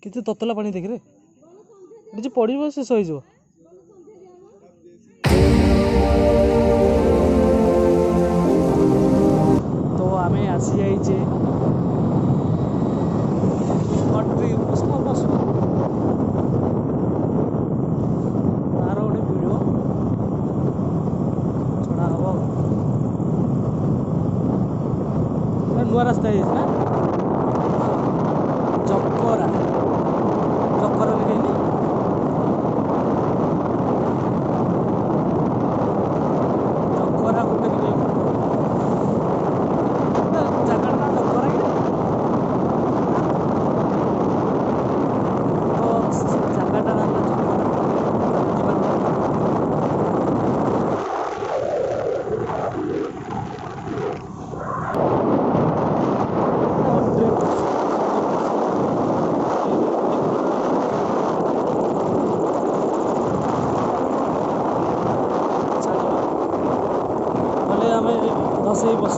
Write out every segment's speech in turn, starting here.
कितने ततला पानी देख रे ये पड़ो शेष हो तो आम आसी जाइए तार गोटे भिड़ छड़ा हम नुआ रास्ता है चकरा चकरा लगे चकरा गोटे जगह ना चकरा तो जगह ना बस ही बस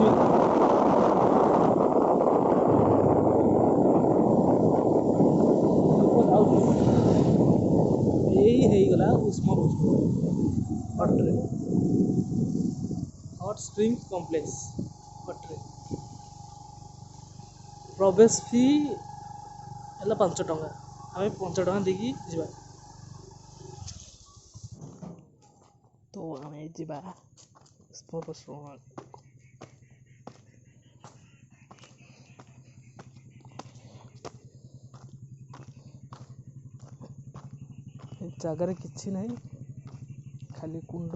यही गला हट्रे हट स्प्रिंग कॉम्प्लेक्स हट्रे प्रवेश फी है 5 टंका आम 5 टंका देकी जा तो आम जा जगार किसी ना खाली कुंड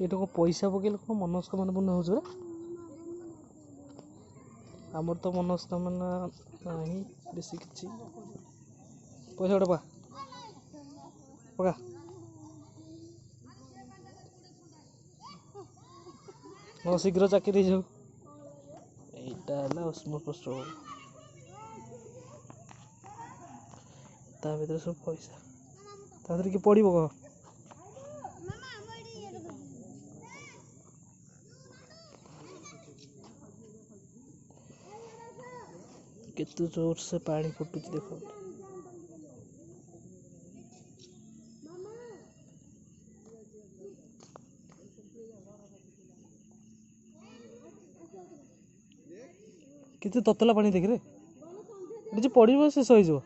ये तो पैसा पकड़े कौन मनस्कामना पूर्ण हो आमर तो मनस्कामना नहीं बेसी किसी पैसा गोटे पका मोर शीघ्र चाकरी जाऊ यहाँ उष्म प्रस्राव ता भर सब पैसा ता कि पड़ो कह केते जोर से पानी फुटुच देख कितने ततला पानी देख रे ये पड़ो शेष हो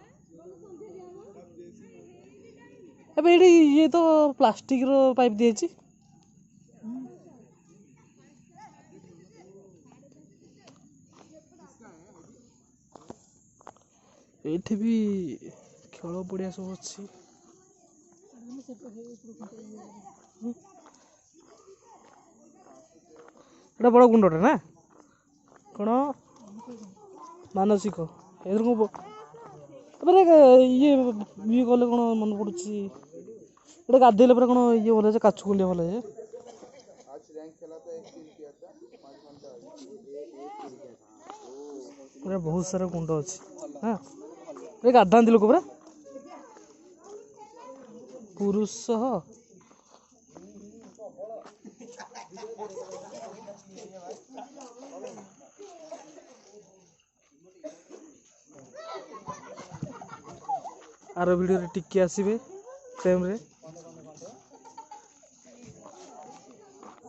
ये तो प्लास्टिक रो पाइप दिए ये भी खेल पड़िया सब अच्छी बड़ कुंडटा ना कौन मानसिक ये कले कौन मन पड़े गाधेले कौन ये भल काछु कुंडिया भल बहुत सारा कुंड अच्छी हाँ गाधा लोक पूरा पुरुष आर वीडियो टिके आसबे फ्रेम रे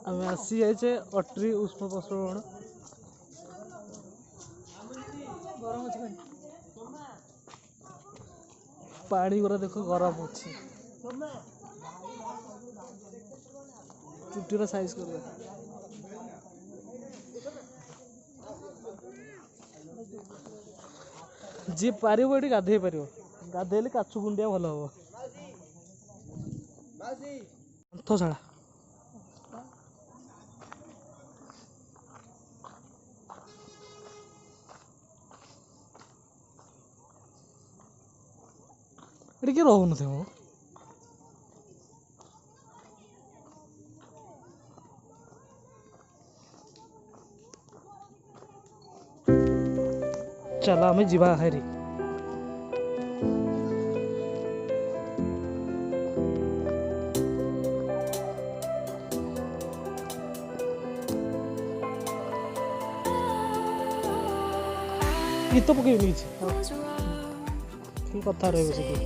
आम आसी जाइए अट्री उष्म प्रस्रवण पानी गुरा देख गरम अच्छी ଚୁଟିର ସାଇଜ୍ କରିବା। ଯିଏ ପାରିବ ଏଠି ଗାଧେଇ ପାରିବ, ଗାଧେଇଲେ କାଛୁ କୁଣ୍ଡିଆ ଭଲ ହବ। ଛାଡ଼ା ଏଠି କିଏ ରହୁନଥିବ ମ। ଚାଲ ଆମେ ଯିବା ହେରି। ଗୀତ ପକେଇବିନି କିଛି, କି କଥା ରହିବ ସେଠି।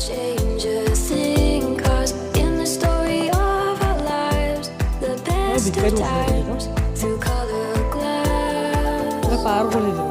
Change a thing, 'cause in the story of our lives, the best of times through color glass. Park ଭଳି ଯିବା।